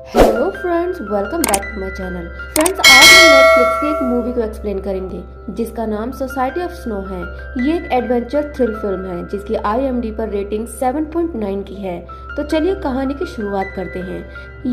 Hello friends, welcome back to my channel. Friends, आज हम Netflix की एक मूवी को एक्सप्लेन करेंगे जिसका नाम सोसाइटी ऑफ स्नो है। ये एक एडवेंचर थ्रिल फिल्म है जिसकी IMDb पर रेटिंग 7.9 की है। तो चलिए कहानी की शुरुआत करते हैं।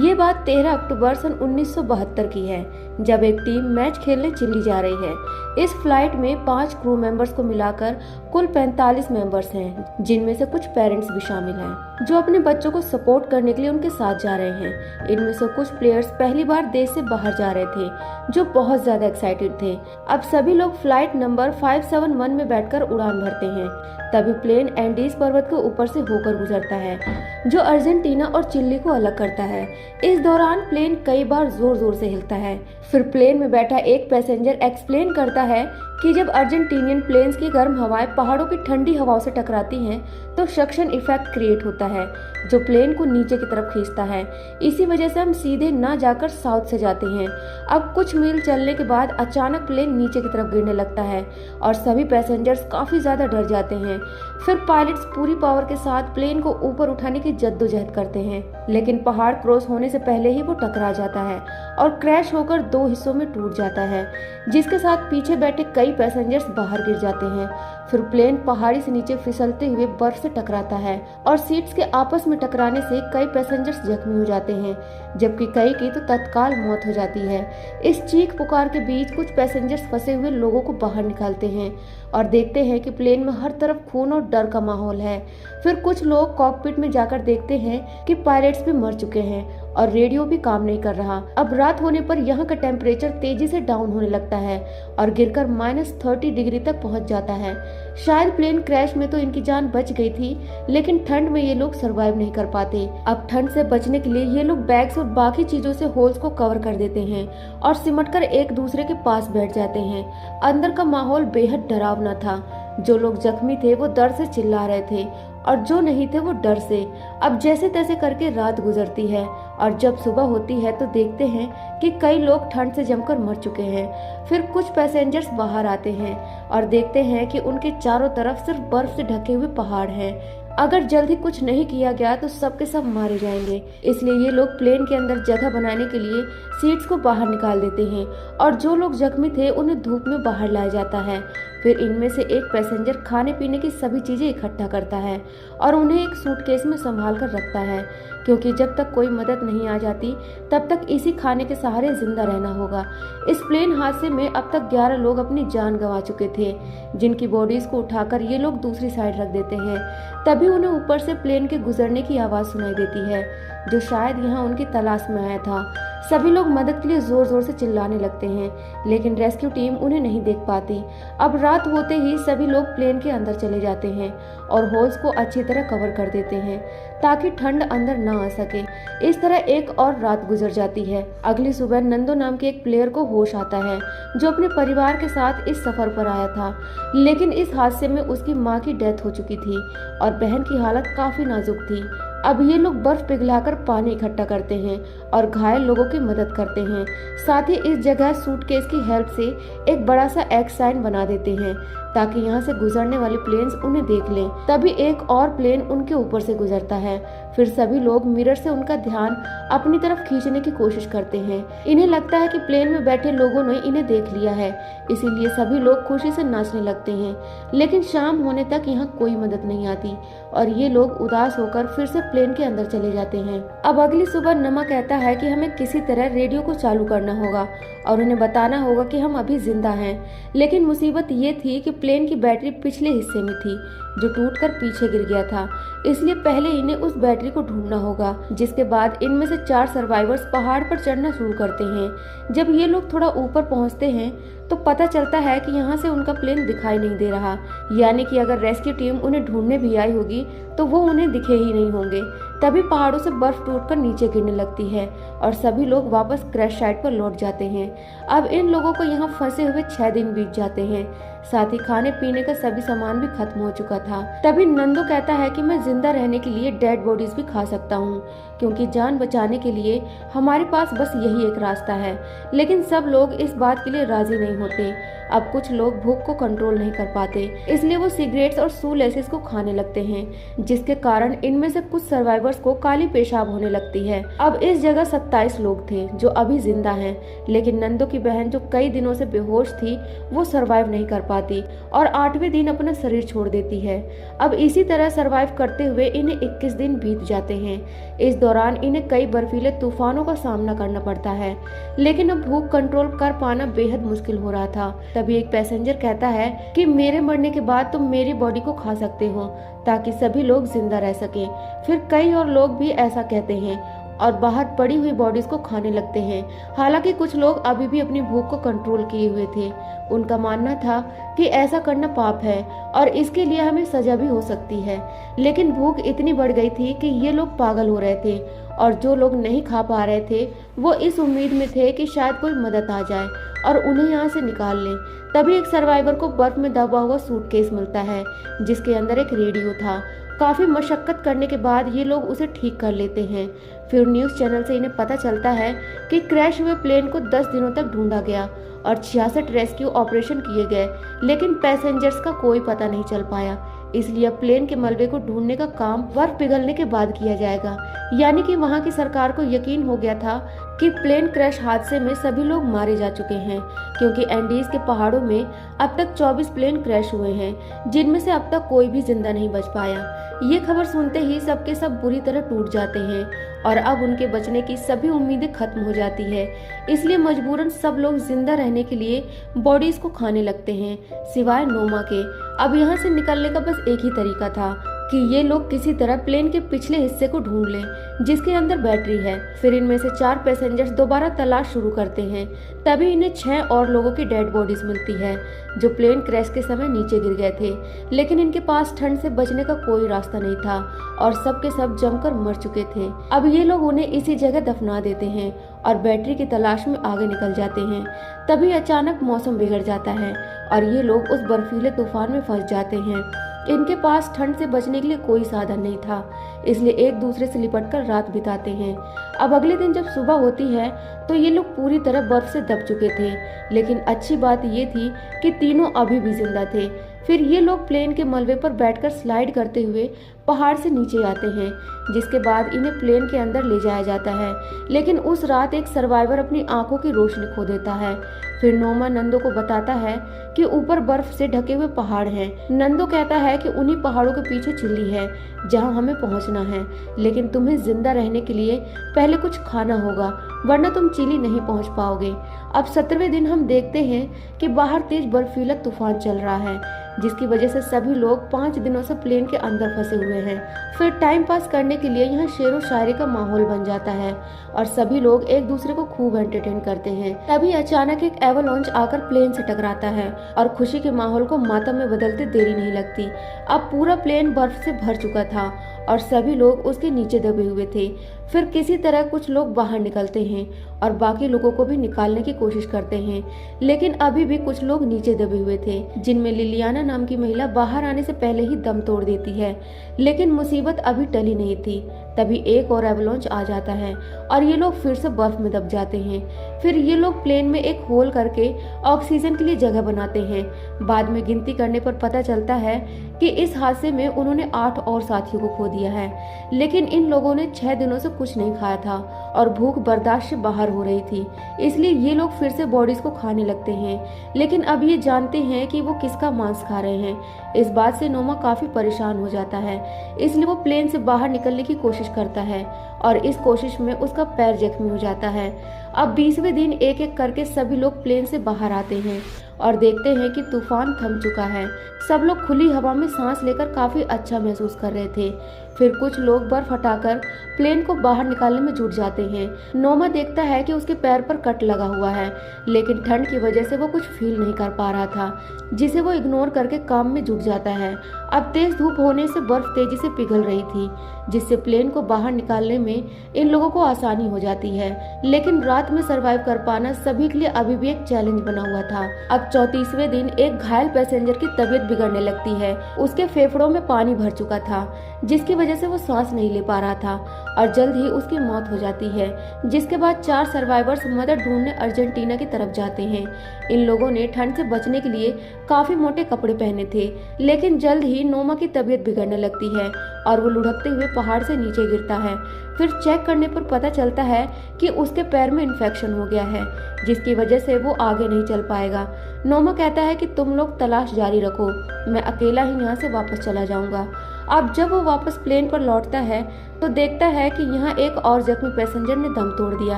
ये बात 13 अक्टूबर सन 1972 की है, जब एक टीम मैच खेलने चिल्ली जा रही है। इस फ्लाइट में 5 क्रू मेंबर्स को मिलाकर कुल 45 मेंबर्स हैं, जिनमें से कुछ पेरेंट्स भी शामिल हैं जो अपने बच्चों को सपोर्ट करने के लिए उनके साथ जा रहे हैं। इनमें से कुछ प्लेयर्स पहली बार देश से बाहर जा रहे थे, जो बहुत ज्यादा एक्साइटेड थे। अब सभी लोग फ्लाइट नंबर 571 में बैठकर उड़ान भरते हैं। तभी प्लेन एंडीज पर्वत के ऊपर से होकर गुजरता है, जो अर्जेंटीना और चिली को अलग करता है। इस दौरान प्लेन कई बार जोर जोर से हिलता है। फिर प्लेन में बैठा एक पैसेंजर एक्सप्लेन करता है कि जब अर्जेंटीनियन प्लेन्स की गर्म हवाएं पहाड़ों की ठंडी हवाओं से टकराती हैं, तो सक्शन इफेक्ट क्रिएट होता है, जो प्लेन को नीचे की तरफ खींचता है। इसी वजह से हम सीधे ना जाकर साउथ से जाते हैं। अब कुछ मील चलने के बाद अचानक प्लेन नीचे की तरफ गिरने लगता है और सभी पैसेंजर्स काफी ज्यादा डर जाते हैं। फिर पायलट्स पूरी पावर के साथ प्लेन को ऊपर उठाने की जद्दोजहद करते हैं, लेकिन पहाड़ क्रॉस होने से पहले ही वो टकरा जाता है और क्रैश होकर 2 हिस्सों में टूट जाता है, जिसके साथ पीछे बैठे कई पैसेंजर्स बाहर गिर जाते हैं। फिर प्लेन पहाड़ी से नीचे फिसलते हुए बर्फ से टकराता है और सीट्स के आपस में टकराने से कई पैसेंजर्स जख्मी हो जाते हैं, जबकि कई की तो तत्काल मौत हो जाती है। इस चीख पुकार के बीच कुछ पैसेंजर्स फंसे हुए लोगों को बाहर निकालते हैं और देखते हैं कि प्लेन में हर तरफ खून और डर का माहौल है। फिर कुछ लोग कॉकपिट में जाकर देखते हैं कि पायलट्स भी मर चुके हैं और रेडियो भी काम नहीं कर रहा। अब रात होने पर यहाँ का टेम्परेचर तेजी से डाउन होने लगता है और गिरकर -30 डिग्री तक पहुँच जाता है। शायद प्लेन क्रैश में तो इनकी जान बच गई थी, लेकिन ठंड में ये लोग सरवाइव नहीं कर पाते। अब ठंड से बचने के लिए ये लोग बैग्स और बाकी चीजों से होल्स को कवर कर देते हैं और सिमटकर एक दूसरे के पास बैठ जाते हैं। अंदर का माहौल बेहद डरावना था। जो लोग जख्मी थे वो दर्द से चिल्ला रहे थे और जो नहीं थे वो डर से। अब जैसे तैसे करके रात गुजरती है और जब सुबह होती है तो देखते हैं कि कई लोग ठंड से जमकर मर चुके हैं। फिर कुछ पैसेंजर्स बाहर आते हैं और देखते हैं कि उनके चारों तरफ सिर्फ बर्फ से ढके हुए पहाड़ हैं। अगर जल्दी कुछ नहीं किया गया तो सब के सब मारे जाएंगे। इसलिए ये लोग प्लेन के अंदर जगह बनाने के लिए सीट्स को बाहर निकाल देते हैं और जो लोग जख्मी थे उन्हें धूप में बाहर लाया जाता है। फिर इनमें से एक पैसेंजर खाने पीने की सभी चीजें इकट्ठा करता है और उन्हें एक सूटकेस में संभाल कर रखता है, क्योंकि जब तक कोई मदद नहीं आ जाती तब तक इसी खाने के सहारे जिंदा रहना होगा। इस प्लेन हादसे में अब तक 11 लोग अपनी जान गंवा चुके थे, जिनकी बॉडीज को उठाकर ये लोग दूसरी साइड रख देते हैं। तभी उन्हें ऊपर से प्लेन के गुजरने की आवाज सुनाई देती है, जो शायद यहाँ उनकी तलाश में आया था। सभी लोग मदद के लिए जोर जोर से चिल्लाने लगते हैं, लेकिन रेस्क्यू टीम उन्हें नहीं देख पाती। अब रात होते ही सभी लोग प्लेन के अंदर चले जाते हैं और होल्स को अच्छी तरह कवर कर देते हैं ताकि ठंड अंदर ना आ सके। इस तरह एक और रात गुजर जाती है। अगली सुबह नंदो नाम के एक प्लेयर को होश आता है, जो अपने परिवार के साथ इस सफर पर आया था, लेकिन इस हादसे में उसकी माँ की डेथ हो चुकी थी और बहन की हालत काफी नाजुक थी। अब ये लोग बर्फ पिघलाकर पानी इकट्ठा करते हैं और घायल लोगों की मदद करते हैं। साथ ही इस जगह सूटकेस की हेल्प से एक बड़ा सा एक्स साइन बना देते हैं ताकि यहाँ से गुजरने वाले प्लेन्स उन्हें देख लें। तभी एक और प्लेन उनके ऊपर से गुजरता है। फिर सभी लोग मिरर से उनका ध्यान अपनी तरफ खींचने की कोशिश करते हैं। इन्हें लगता है कि प्लेन में बैठे लोगों ने इन्हें देख लिया है, इसीलिए सभी लोग खुशी से नाचने लगते हैं। लेकिन शाम होने तक यहाँ कोई मदद नहीं आती और ये लोग उदास होकर फिर से प्लेन के अंदर चले जाते हैं। अब अगली सुबह नमा कहता है कि हमें किसी तरह रेडियो को चालू करना होगा और उन्हें बताना होगा कि हम अभी जिंदा हैं। लेकिन मुसीबत ये थी कि प्लेन की बैटरी पिछले हिस्से में थी, जो टूटकर पीछे गिर गया था। इसलिए पहले इन्हें उस बैटरी को ढूंढना होगा, जिसके बाद इनमें से 4 सर्वाइवर्स पहाड़ पर चढ़ना शुरू करते हैं। जब ये लोग थोड़ा ऊपर पहुंचते हैं तो पता चलता है कि यहाँ से उनका प्लेन दिखाई नहीं दे रहा, यानी कि अगर रेस्क्यू टीम उन्हें ढूंढने भी आई होगी तो वो उन्हें दिखे ही नहीं होंगे। तभी पहाड़ों से बर्फ टूटकर नीचे गिरने लगती है और सभी लोग वापस क्रैश साइट पर लौट जाते हैं। अब इन लोगों को यहाँ फंसे हुए 6 दिन बीत जाते हैं। साथ ही खाने पीने का सभी सामान भी खत्म हो चुका था। तभी नंदो कहता है कि मैं जिंदा रहने के लिए डेड बॉडीज भी खा सकता हूँ, क्योंकि जान बचाने के लिए हमारे पास बस यही एक रास्ता है। लेकिन सब लोग इस बात के लिए राजी नहीं होते। अब कुछ लोग भूख को कंट्रोल नहीं कर पाते, इसलिए वो सिगरेट्स और शू लेसेस को खाने लगते हैं, जिसके कारण इनमें से कुछ सर्वाइवर्स को काली पेशाब होने लगती है। अब इस जगह 27 लोग थे जो अभी जिंदा हैं, लेकिन नंदो की बहन जो कई दिनों से बेहोश थी वो सरवाइव नहीं कर पाती और 8वें दिन अपना शरीर छोड़ देती है। अब इसी तरह सरवाइव करते हुए इन्हें 21 दिन बीत जाते हैं। इस दौरान इन्हें कई बर्फीले तूफानों का सामना करना पड़ता है, लेकिन अब भूख कंट्रोल कर पाना बेहद मुश्किल हो रहा था। तभी एक पैसेंजर कहता है कि मेरे मरने के बाद तुम मेरी बॉडी को खा सकते हो ताकि सभी लोग जिंदा रह सकें। फिर कई और लोग भी ऐसा कहते हैं और बाहर पड़ी हुई बॉडीज को खाने लगते हैं। हालांकि कुछ लोग अभी भी अपनी भूख को कंट्रोल किए हुए थे। उनका मानना था कि ऐसा करना पाप है और इसके लिए हमें सजा भी हो सकती है, लेकिन भूख इतनी बढ़ गई थी कि ये लोग पागल हो रहे थे और जो लोग नहीं खा पा रहे थे वो इस उम्मीद में थे कि शायद कोई मदद आ जाए और उन्हें यहाँ से निकाल लें। तभी एक सर्वाइवर को बर्फ में दबा हुआ सूटकेस मिलता है जिसके अंदर एक रेडियो था। काफी मशक्कत करने के बाद ये लोग उसे ठीक कर लेते हैं। फिर न्यूज चैनल से इन्हें पता चलता है कि क्रैश हुए प्लेन को 10 दिनों तक ढूंढा गया और 66 रेस्क्यू ऑपरेशन किए गए, लेकिन पैसेंजर्स का कोई पता नहीं चल पाया। इसलिए अब प्लेन के मलबे को ढूंढने का काम बर्फ पिघलने के बाद किया जाएगा। यानी कि वहां की सरकार को यकीन हो गया था कि प्लेन क्रैश हादसे में सभी लोग मारे जा चुके हैं, क्योंकि एंडीज के पहाड़ों में अब तक 24 प्लेन क्रैश हुए हैं, जिनमें से अब तक कोई भी जिंदा नहीं बच पाया। ये खबर सुनते ही सबके सब बुरी तरह टूट जाते हैं और अब उनके बचने की सभी उम्मीदें खत्म हो जाती है। इसलिए मजबूरन सब लोग जिंदा रहने के लिए बॉडीज को खाने लगते हैं, सिवाय नोमा के। अब यहाँ से निकलने का बस एक ही तरीका था कि ये लोग किसी तरह प्लेन के पिछले हिस्से को ढूंढ लें जिसके अंदर बैटरी है। फिर इनमें से 4 पैसेंजर्स दोबारा तलाश शुरू करते हैं। तभी इन्हें 6 और लोगों की डेड बॉडीज मिलती है जो प्लेन क्रैश के समय नीचे गिर गए थे, लेकिन इनके पास ठंड से बचने का कोई रास्ता नहीं था और सबके सब जमकर मर चुके थे। अब ये लोग उन्हें इसी जगह दफना देते हैं और बैटरी की तलाश में आगे निकल जाते हैं। तभी अचानक मौसम बिगड़ जाता है और ये लोग उस बर्फीले तूफान में फंस जाते हैं। इनके पास ठंड से बचने के लिए कोई साधन नहीं था, इसलिए एक दूसरे से लिपटकर रात बिताते हैं। अब अगले दिन जब सुबह होती है तो ये लोग पूरी तरह बर्फ से दब चुके थे, लेकिन अच्छी बात ये थी कि तीनों अभी भी जिंदा थे। फिर ये लोग प्लेन के मलबे पर बैठकर स्लाइड करते हुए पहाड़ से नीचे आते हैं, जिसके बाद इन्हें प्लेन के अंदर ले जाया जाता है। लेकिन उस रात एक सर्वाइवर अपनी आंखों की रोशनी खो देता है। फिर नोमा नंदो को बताता है कि ऊपर बर्फ से ढके हुए पहाड़ हैं। नंदो कहता है कि उन्हीं पहाड़ों के पीछे चिल्ली है जहां हमें पहुंचना है, लेकिन तुम्हें जिंदा रहने के लिए पहले कुछ खाना होगा, वरना तुम चिली नहीं पहुंच पाओगे। अब 17वें दिन हम देखते हैं कि बाहर तेज बर्फीला तूफान चल रहा है, जिसकी वजह से सभी लोग 5 दिनों से प्लेन के अंदर फंसे हुए हैं। फिर टाइम पास करने के लिए यहाँ शेरो शायरी का माहौल बन जाता है और सभी लोग एक दूसरे को खूब एंटरटेन करते हैं। तभी अचानक एक एवलांच आकर प्लेन से टकराता है और खुशी के माहौल को मातम में बदलते देरी नहीं लगती। अब पूरा प्लेन बर्फ से भर चुका था और सभी लोग उसके नीचे दबे हुए थे। फिर किसी तरह कुछ लोग बाहर निकलते हैं और बाकी लोगों को भी निकालने की कोशिश करते हैं, लेकिन अभी भी कुछ लोग नीचे दबे हुए थे, जिनमें लिलियाना नाम की महिला बाहर आने से पहले ही दम तोड़ देती है। लेकिन मुसीबत अभी टली नहीं थी। तभी एक और एवलांच आ जाता है और ये लोग फिर से बर्फ में दब जाते हैं। फिर ये लोग प्लेन में एक होल करके ऑक्सीजन के लिए जगह बनाते हैं। बाद में गिनती करने पर पता चलता है कि इस हादसे में उन्होंने 8 और साथियों को खो दिया है, लेकिन इन लोगों ने 6 दिनों से कुछ नहीं खाया था और भूख बर्दाश्त से बाहर हो रही थी, इसलिए ये लोग फिर से बॉडीज को खाने लगते हैं। लेकिन अब ये जानते हैं कि वो किसका मांस खा रहे हैं। इस बात से नोमा काफी परेशान हो जाता है, इसलिए वो प्लेन से बाहर निकलने की कोशिश करता है और इस कोशिश में उसका पैर जख्मी हो जाता है। अब 20वें दिन एक एक करके सभी लोग प्लेन से बाहर आते हैं और देखते हैं कि तूफान थम चुका है। सब लोग खुली हवा में सांस लेकर काफी अच्छा महसूस कर रहे थे। फिर कुछ लोग बर्फ हटाकर प्लेन को बाहर निकालने में जुट जाते हैं। नोमा देखता है कि उसके पैर पर कट लगा हुआ है, लेकिन ठंड की वजह से वो कुछ फील नहीं कर पा रहा था, जिसे वो इग्नोर करके काम में जुट जाता है। अब तेज धूप होने से बर्फ तेजी से पिघल रही थी, जिससे प्लेन को बाहर निकालने में इन लोगों को आसानी हो जाती है। लेकिन रात में सरवाइव कर पाना सभी के लिए अभी भी एक चैलेंज बना हुआ था। अब 34वें दिन एक घायल पैसेंजर की तबीयत बिगड़ने लगती है। उसके फेफड़ों में पानी भर चुका था, जिसकी वजह से वो सांस नहीं ले पा रहा था और जल्द ही उसकी मौत हो जाती है। जिसके बाद 4 सर्वाइवर्स मदद ढूंढने अर्जेंटीना की तरफ जाते हैं। इन लोगों ने ठंड से बचने के लिए काफी मोटे कपड़े पहने थे, लेकिन जल्द ही नोमा की तबीयत बिगड़ने लगती है और वो लुढ़कते हुए पहाड़ से नीचे गिरता है। फिर चेक करने पर पता चलता है कि उसके पैर में इन्फेक्शन हो गया है, जिसकी वजह से वो आगे नहीं चल पाएगा। नोमा कहता है कि तुम लोग तलाश जारी रखो, मैं अकेला ही यहाँ से वापस चला जाऊंगा। अब जब वो वापस प्लेन पर लौटता है तो देखता है कि यहाँ एक और जख्मी पैसेंजर ने दम तोड़ दिया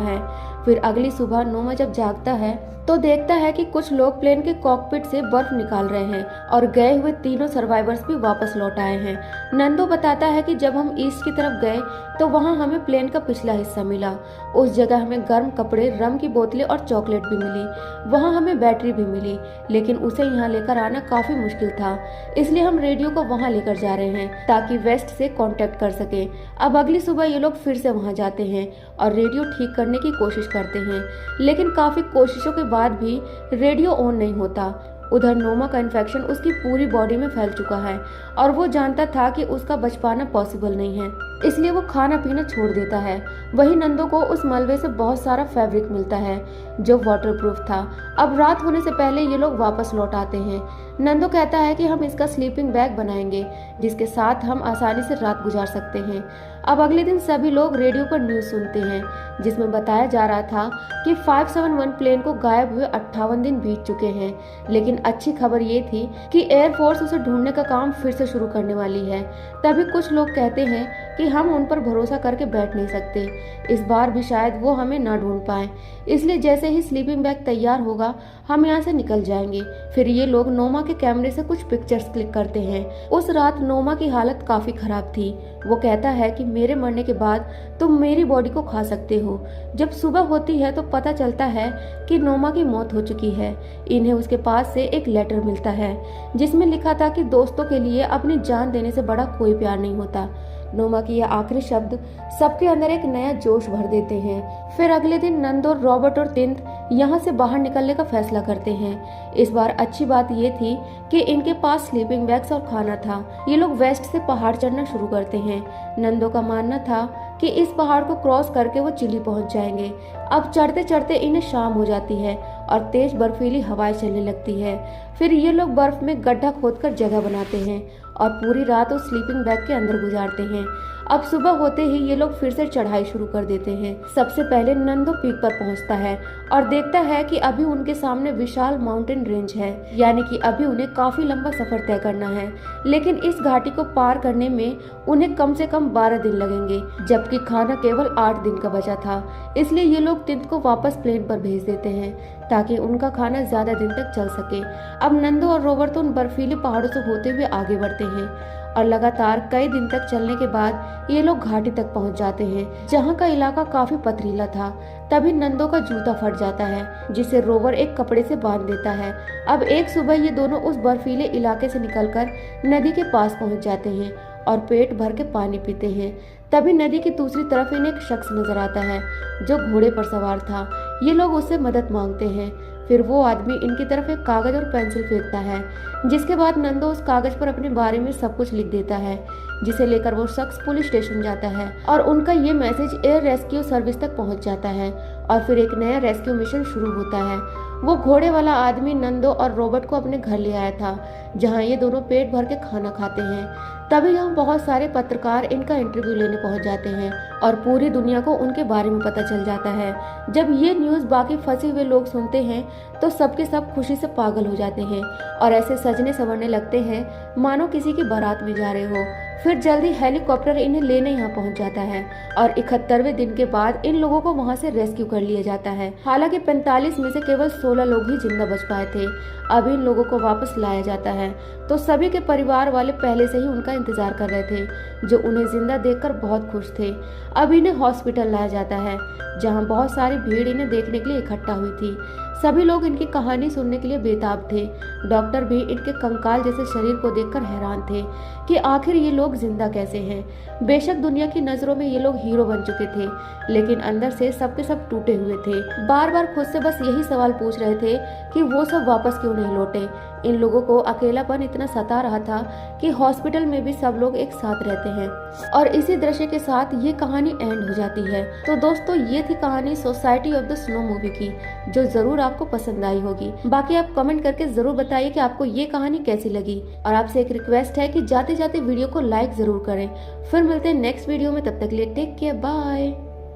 है। फिर अगली सुबह नोमा जब जागता है तो देखता है कि कुछ लोग प्लेन के कॉकपिट से बर्फ निकाल रहे हैं और गए हुए तीनों सर्वाइवर्स भी वापस लौट आए हैं। नंदो बताता है कि जब हम ईस्ट की तरफ गए तो वहाँ हमें प्लेन का पिछला हिस्सा मिला। उस जगह हमें गर्म कपड़े, रम की बोतलें और चॉकलेट भी मिली। वहाँ हमें बैटरी भी मिली, लेकिन उसे यहाँ लेकर आना काफी मुश्किल था, इसलिए हम रेडियो को वहाँ लेकर जा रहे हैं ताकि वेस्ट से कांटेक्ट कर सके। अब अगली सुबह ये लोग फिर से वहाँ जाते हैं और रेडियो ठीक करने की कोशिश करते हैं, लेकिन काफी कोशिशों के बाद भी रेडियो ऑन नहीं होता। उधर नोमा का इन्फेक्शन उसकी पूरी बॉडी में फैल चुका है और वो जानता था कि उसका बच पाना पॉसिबल नहीं है, इसलिए वो खाना पीना छोड़ देता है। वहीं नंदो को उस मलबे से बहुत सारा फैब्रिक मिलता है जो वाटरप्रूफ था। अब रात होने से पहले ये लोग वापस लौट आते हैं। नंदो कहता है कि हम इसका स्लीपिंग बैग बनाएंगे जिसके साथ हम आसानी से रात गुजार सकते हैं। अब अगले दिन सभी लोग रेडियो पर न्यूज सुनते हैं जिसमें बताया जा रहा था कि 571 प्लेन को गायब हुए 58 दिन बीत चुके हैं, लेकिन अच्छी खबर ये थी कि एयरफोर्स उसे ढूंढने का काम फिर से शुरू करने वाली है। तभी कुछ लोग कहते हैं कि हम उन पर भरोसा करके बैठ नहीं सकते, इस बार भी शायद वो हमें ना ढूंढ पाए, इसलिए जैसे ही स्लीपिंग बैग तैयार होगा हम यहाँ से निकल जाएंगे। फिर ये लोग नोमा के कैमरे से कुछ पिक्चर्स क्लिक करते हैं। उस रात नोमा की हालत काफी खराब थी। वो कहता है कि मेरे मरने के बाद तुम मेरी बॉडी को खा सकते हो। जब सुबह होती है तो पता चलता है कि नोमा की मौत हो चुकी है। इन्हें उसके पास से एक लेटर मिलता है जिसमें लिखा था कि दोस्तों के लिए अपनी जान देने से बड़ा कोई प्यार नहीं होता। नोमा की यह आखिरी शब्द सबके अंदर एक नया जोश भर देते हैं। फिर अगले दिन नंदो, रॉबर्ट और तिंत यहाँ से बाहर निकलने का फैसला करते हैं। इस बार अच्छी बात ये थी कि इनके पास स्लीपिंग बैग्स और खाना था। ये लोग वेस्ट से पहाड़ चढ़ना शुरू करते हैं। नंदो का मानना था कि इस पहाड़ को क्रॉस करके वो चिली पहुंच जाएंगे। अब चढ़ते चढ़ते इन्हें शाम हो जाती है और तेज बर्फीली हवाएं चलने लगती है। फिर ये लोग बर्फ में गड्ढा खोदकर जगह बनाते हैं और पूरी रात उस स्लीपिंग बैग के अंदर गुजारते हैं। अब सुबह होते ही ये लोग फिर से चढ़ाई शुरू कर देते हैं। सबसे पहले नंदो पीक पर पहुंचता है और देखता है कि अभी उनके सामने विशाल माउंटेन रेंज है, यानी कि अभी उन्हें काफी लंबा सफर तय करना है। लेकिन इस घाटी को पार करने में उन्हें कम से कम 12 दिन लगेंगे, जबकि खाना केवल 8 दिन का बचा था। इसलिए ये लोग तिंत को वापस प्लेन पर भेज देते हैं ताकि उनका खाना ज्यादा दिन तक चल सके। अब नंदो और रॉबर्ट उन बर्फीले पहाड़ों से होते हुए आगे बढ़ते हैं और लगातार कई दिन तक चलने के बाद ये लोग घाटी तक पहुंच जाते हैं, जहां का इलाका काफी पथरीला था। तभी नंदो का जूता फट जाता है, जिसे रोवर एक कपड़े से बांध देता है। अब एक सुबह ये दोनों उस बर्फीले इलाके से निकलकर नदी के पास पहुंच जाते हैं और पेट भर के पानी पीते हैं। तभी नदी की दूसरी तरफ इन्हें एक शख्स नजर आता है जो घोड़े पर सवार था। ये लोग उससे मदद मांगते हैं। फिर वो आदमी इनकी तरफ एक कागज और पेंसिल फेंकता है, जिसके बाद नंदो उस कागज पर अपने बारे में सब कुछ लिख देता है, जिसे लेकर वो शख्स पुलिस स्टेशन जाता है और उनका ये मैसेज एयर रेस्क्यू सर्विस तक पहुंच जाता है और फिर एक नया रेस्क्यू मिशन शुरू होता है। वो घोड़े वाला आदमी नंदो और रॉबर्ट को अपने घर ले आया था, जहां ये दोनों पेट भर के खाना खाते हैं। तभी यहाँ बहुत सारे पत्रकार इनका इंटरव्यू लेने पहुंच जाते हैं और पूरी दुनिया को उनके बारे में पता चल जाता है। जब ये न्यूज़ बाकी फंसे हुए लोग सुनते हैं तो सबके सब खुशी से पागल हो जाते हैं और ऐसे सजने संवरने लगते हैं मानो किसी की बारात में जा रहे हो। फिर जल्दी हेलीकॉप्टर इन्हें लेने यहाँ पहुँच जाता है और 71वें दिन के बाद इन लोगों को वहाँ से रेस्क्यू कर लिया जाता है। हालांकि 45 में से केवल 16 लोग ही जिंदा बच पाए थे। अब इन लोगों को वापस लाया जाता है तो सभी के परिवार वाले पहले से ही उनका इंतजार कर रहे थे, जो उन्हें जिंदा देखकर बहुत खुश थे। अब इन्हें हॉस्पिटल लाया जाता है, जहाँ बहुत सारी भीड़ इन्हें देखने के लिए इकट्ठा हुई थी। सभी लोग इनकी कहानी सुनने के लिए बेताब थे। डॉक्टर भी इनके कंकाल जैसे शरीर को देखकर हैरान थे कि आखिर ये लोग जिंदा कैसे हैं। बेशक दुनिया की नजरों में ये लोग हीरो बन चुके थे, लेकिन अंदर से सबके सब टूटे हुए थे। बार बार खुद से बस यही सवाल पूछ रहे थे कि वो सब वापस क्यों नहीं लौटे। इन लोगों को अकेलापन इतना सता रहा था कि हॉस्पिटल में भी सब लोग एक साथ रहते हैं। और इसी दृश्य के साथ ये कहानी एंड हो जाती है। तो दोस्तों ये थी कहानी society of the snow movie की, जो जरूर आपको पसंद आई होगी। बाकी आप कमेंट करके जरूर बताइए कि आपको ये कहानी कैसी लगी। और आपसे एक रिक्वेस्ट है कि जाते जाते वीडियो को लाइक जरूर करें। फिर मिलते हैं नेक्स्ट वीडियो में, तब तक के लिए टेक केयर, बाय।